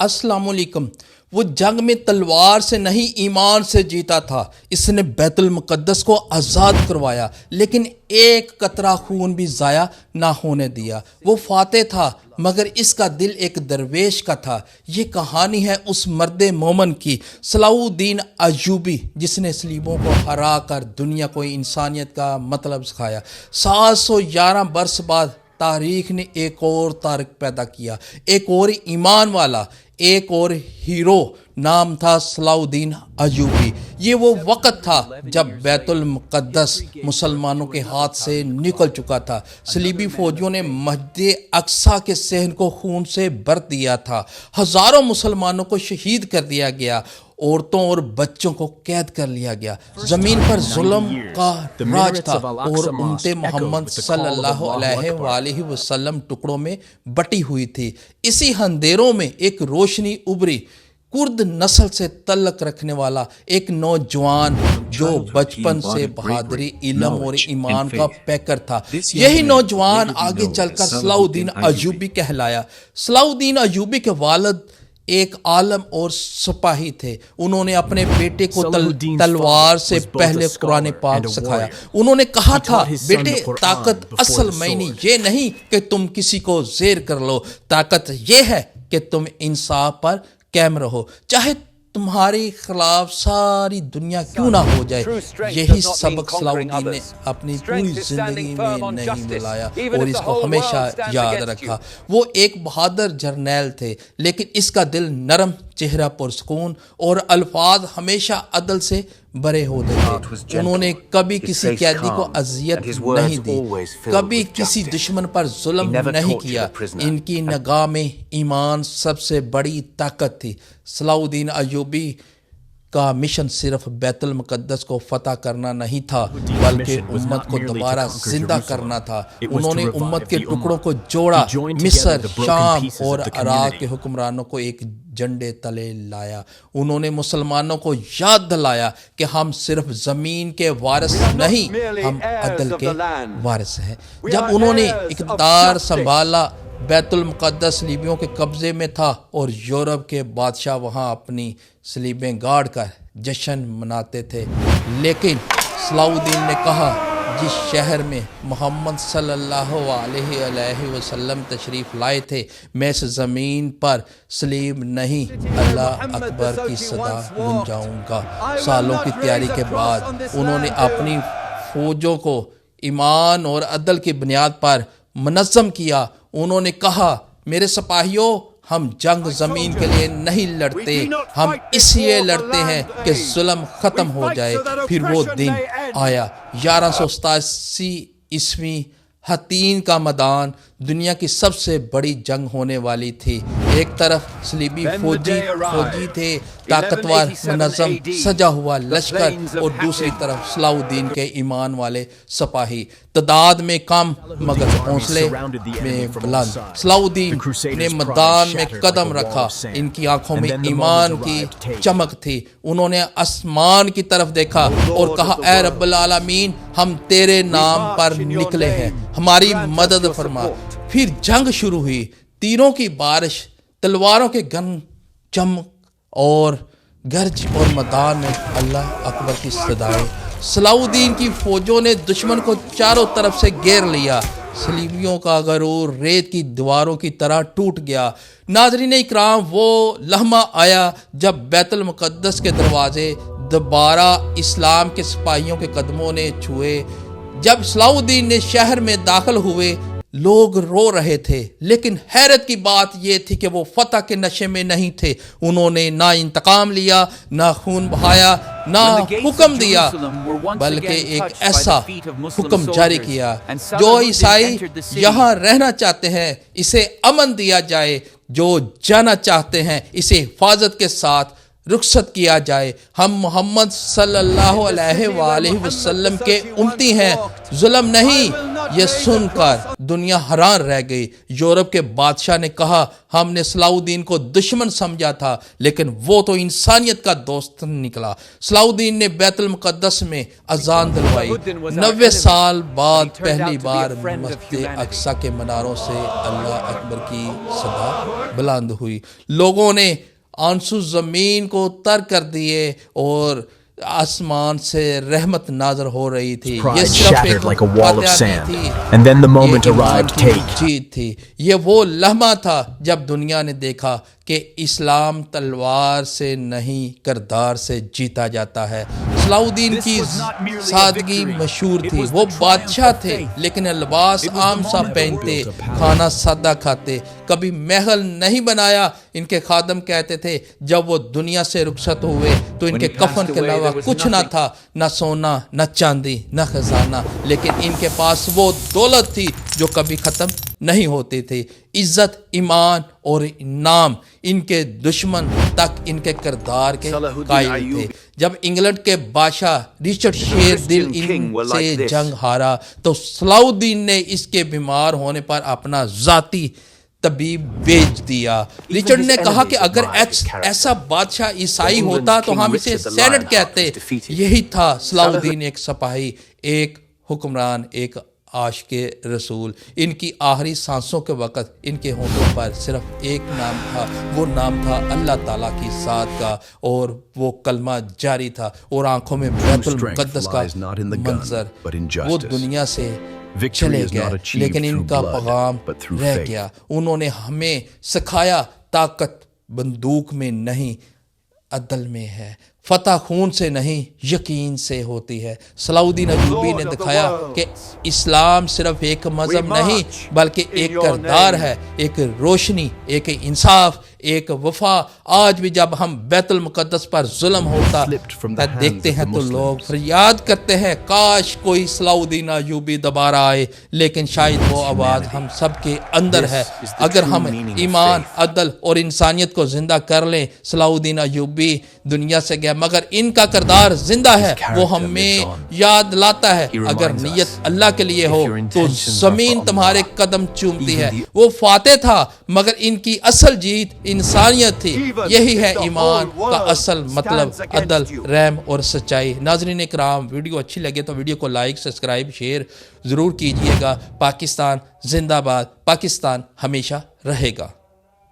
السلام علیکم۔ وہ جنگ میں تلوار سے نہیں ایمان سے جیتا تھا۔ اس نے بیت المقدس کو آزاد کروایا، لیکن ایک قطرہ خون بھی ضائع نہ ہونے دیا۔ وہ فاتح تھا، مگر اس کا دل ایک درویش کا تھا۔ یہ کہانی ہے اس مرد مومن کی، صلاح الدین ایوبی، جس نے صلیبوں کو ہرا کر دنیا کو انسانیت کا مطلب سکھایا۔ 711 برس بعد تاریخ نے ایک اور تارک پیدا کیا، ایک اور ایمان والا، ایک اور ہیرو، نام تھا صلاح الدین ایوبی۔ یہ وہ وقت تھا جب بیت المقدس مسلمانوں کے ہاتھ سے نکل چکا تھا۔ صلیبی فوجیوں نے مسجد اقصی کے صحن کو خون سے بھر دیا تھا۔ ہزاروں مسلمانوں کو شہید کر دیا گیا، عورتوں اور بچوں کو قید کر لیا گیا۔ زمین پر ظلم کا راج تھا اور امت محمد صلی اللہ علیہ وآلہ وسلم ٹکڑوں میں بٹی ہوئی تھی۔ اسی اندھیروں میں ایک روشنی ابری۔ کرد نسل سے تعلق رکھنے والا ایک نوجوان جو بچپن سے بہادری، علم اور ایمان کا پیکر تھا۔ یہی نوجوان آگے چل کر صلاح الدین ایوبی کہلایا۔ صلاح الدین ایوبی کے والد ایک عالم اور سپاہی تھے۔ انہوں نے اپنے بیٹے کو تلوار سے پہلے قرآن پاک سکھایا۔ انہوں نے کہا تھا، بیٹے، طاقت اصل معنی یہ نہیں کہ تم کسی کو زیر کر لو، طاقت یہ ہے کہ تم انصاف پر قائم رہو، چاہے تمہارے خلاف ساری دنیا کیوں نہ ہو جائے۔ یہی سبق صلاح الدین نے اپنی پوری زندگی میں نہیں بھلایا اور اس کو ہمیشہ یاد رکھا۔ وہ ایک بہادر جرنیل تھے، لیکن اس کا دل نرم، چہرہ پرسکون اور الفاظ ہمیشہ عدل سے بھرے ہوتے تھے۔ انہوں نے کبھی کسی قیدی کو اذیت نہیں دی، کبھی کسی دشمن پر ظلم نہیں کیا۔ ان کی نگاہ میں ایمان سب سے بڑی طاقت تھی۔ صلاح الدین ایوبی کا مشن صرف بیت المقدس کو فتح کرنا نہیں تھا، بلکہ امت کو دوبارہ زندہ کرنا تھا۔ انہوں نے امت کے ٹکڑوں کو جوڑا، مصر، شام اور عراق کے حکمرانوں کو ایک جھنڈے تلے لایا۔ انہوں نے مسلمانوں کو یاد دلایا کہ ہم صرف زمین کے وارث نہیں، ہم عدل کے وارث ہیں۔ جب انہوں نے اقتدار سنبھالا، بیت المقدس صلیبیوں کے قبضے میں تھا اور یورپ کے بادشاہ وہاں اپنی صلیبیں گاڑ کر جشن مناتے تھے۔ لیکن صلاح الدین نے کہا، جس شہر میں محمد صلی اللہ علیہ وسلم تشریف لائے تھے، میں اس زمین پر صلیب نہیں، اللہ اکبر کی صدا گونجاؤں گا۔ سالوں کی تیاری کے بعد انہوں نے اپنی فوجوں کو ایمان اور عدل کی بنیاد پر منظم کیا۔ انہوں نے کہا، میرے سپاہیوں، ہم جنگ زمین کے لیے نہیں لڑتے، ہم اس لیے لڑتے ہیں کہ ظلم ختم ہو جائے۔ پھر وہ دن آیا، 1187 عیسوی، حطین کا میدان، دنیا کی سب سے بڑی جنگ ہونے والی تھی۔ ایک طرف صلیبی فوجی تھے، طاقتور، منظم، سجا ہوا لشکر، اور دوسری طرف صلاح الدین کے ایمان والے سپاہی، تعداد میں کم مگر حوصلے میں بلند۔ صلاح الدین نے میدان میں قدم رکھا، ان کی آنکھوں میں ایمان کی چمک تھی۔ انہوں نے آسمان کی طرف دیکھا اور کہا، اے رب العالمین، ہم تیرے نام پر نکلے ہیں، ہماری مدد فرما۔ پھر جنگ شروع ہوئی، تیروں کی بارش، تلواروں کے گن چمک اور گرج، اور میدان میں اللہ اکبر کی صدائیں۔ صلاح الدین کی فوجوں نے دشمن کو چاروں طرف سے گھیر لیا۔ صلیبیوں کا غرور ریت کی دیواروں کی طرح ٹوٹ گیا۔ ناظرین اکرام، وہ لمحہ آیا جب بیت المقدس کے دروازے دوبارہ اسلام کے سپاہیوں کے قدموں نے چھوئے۔ جب صلاح الدین نے شہر میں داخل ہوئے، لوگ رو رہے تھے، لیکن حیرت کی بات یہ تھی کہ وہ فتح کے نشے میں نہیں تھے۔ انہوں نے نہ انتقام لیا، نہ خون بہایا، نہ حکم دیا، بلکہ ایک ایسا حکم جاری کیا، جو عیسائی یہاں رہنا چاہتے ہیں اسے امن دیا جائے، جو جانا چاہتے ہیں اسے حفاظت کے ساتھ رخصت کیا جائے۔ ہم محمد صلی اللہ علیہ وآلہ وسلم کے امتی ہیں، ظلم نہیں، یہ سن کر دنیا حیران رہ گئی۔ یورپ کے بادشاہ نے کہا ہم نے صلاح الدین کو دشمن سمجھا تھا، لیکن وہ تو انسانیت کا دوست نکلا۔ صلاح الدین نے بیت المقدس میں اذان دلوائی۔ 90 سال بعد پہلی بار مسجد اقصی کے مناروں سے اللہ اکبر کی صدا بلند ہوئی۔ لوگوں نے آنسو زمین کو تر کر دیے اور آسمان سے رحمت نازل ہو رہی تھی۔ یہ صرف ایک فاتحہ تھی، یہ ایمان کی جیت تھی۔ یہ وہ لمحہ تھا جب دنیا نے دیکھا کہ اسلام تلوار سے نہیں کردار سے جیتا جاتا ہے۔ صلاح الدین کی سادگی مشہور تھی۔ وہ بادشاہ تھے لیکن لباس عام سا پہنتے، کھانا سادہ کھاتے، کبھی محل نہیں بنایا۔ ان کے خادم کہتے تھے جب وہ دنیا سے رخصت ہوئے تو ان کے کفن کے علاوہ کچھ نہ تھا، نہ سونا، نہ چاندی، نہ خزانہ، لیکن ان کے پاس وہ دولت تھی جو کبھی ختم نہیں ہوتی تھی۔ عزت، ایمان اور انعام۔ ان کے دشمن تک ان کے کردار کے قائل تھے۔ جب انگلینڈ کے بادشاہ رچرڈ شیر دل ان سے جنگ ہارا تو صلاح الدین نے اس کے بیمار ہونے پر اپنا ذاتی طبیب بھیج دیا۔ رچرڈ نے کہا کہ اگر ایسا بادشاہ عیسائی ہوتا تو ہم اسے سینٹ کہتے۔ یہی تھا صلاح الدین، ایک سپاہی، ایک حکمران، ایک عاشق رسول۔ ان کی آخری سانسوں کے وقت ان کے ہونٹوں پر صرف ایک نام تھا، وہ نام تھا اللہ تعالیٰ کی ذات کا، اور وہ کلمہ جاری تھا، اور آنکھوں میں بیت المقدس کا منظر۔ وہ دنیا سے چلے گئے لیکن ان کا پیغام رہ گیا۔ انہوں نے ہمیں سکھایا طاقت بندوق میں نہیں، عدل میں ہے۔ فتح خون سے نہیں، یقین سے ہوتی ہے۔ صلاح الدین ایوبی نے دکھایا کہ اسلام صرف ایک مذہب نہیں بلکہ ایک کردار ہے، ایک روشنی، ایک انصاف، ایک وفا۔ آج بھی جب ہم بیت المقدس پر ظلم ہوتا دیکھتے ہیں تو لوگ فریاد کرتے ہیں کاش کوئی صلاح الدین ایوبی دوبارہ آئے، لیکن شاید وہ آواز ہم سب کے اندر ہے۔ اگر ہم ایمان، عدل اور انسانیت کو زندہ کر لیں۔ صلاح الدین ایوبی دنیا سے گیا مگر ان کا کردار زندہ ہے، وہ ہمیں یاد لاتا ہے اگر نیت اللہ کے لیے ہو تو زمین تمہارے قدم چومتی ہے۔ وہ فاتح تھا مگر ان کی اصل جیت انسانیت تھی۔ یہی ہے ایمان کا اصل مطلب، عدل، رحم اور سچائی۔ ناظرین اکرام، ویڈیو اچھی لگے تو ویڈیو کو لائک، سبسکرائب، شیئر ضرور کیجئے گا۔ پاکستان زندہ باد، پاکستان ہمیشہ رہے گا۔